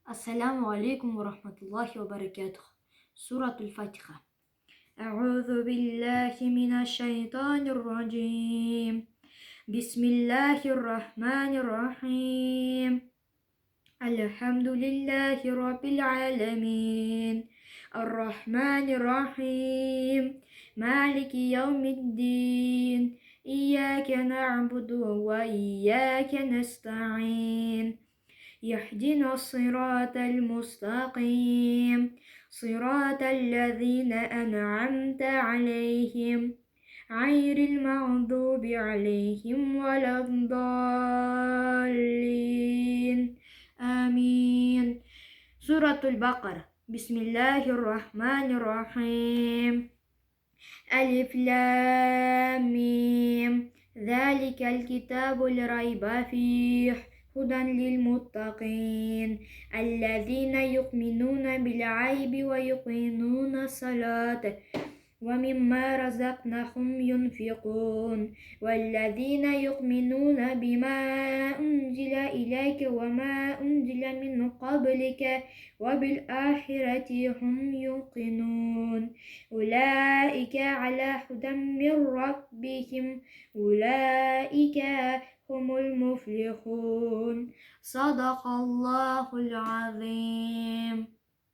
السلام عليكم ورحمة الله وبركاته. سورة الفاتحة. أعوذ بالله من الشيطان الرجيم. بسم الله الرحمن الرحيم. الحمد لله رب العالمين، الرحمن الرحيم، مالك يوم الدين، إياك نعبد وإياك نستعين، يهدنا الصراط المستقيم، صراط الذين أنعمت عليهم غير المغضوب عليهم ولا الضالين، آمين. سورة البقرة. بسم الله الرحمن الرحيم. ألف لام ميم، ذلك الكتاب لا ريب فيه هدى للمتقين الذين يؤمنون بالغيب ويقيمون الصلاة ومما رزقناهم ينفقون والذين يؤمنون بما أنزل إليك وما أنزل من قبلك وبالآخرة هم يوقنون أولئك على هدى من ربهم أولئك هم المفلحون. صدق الله العظيم.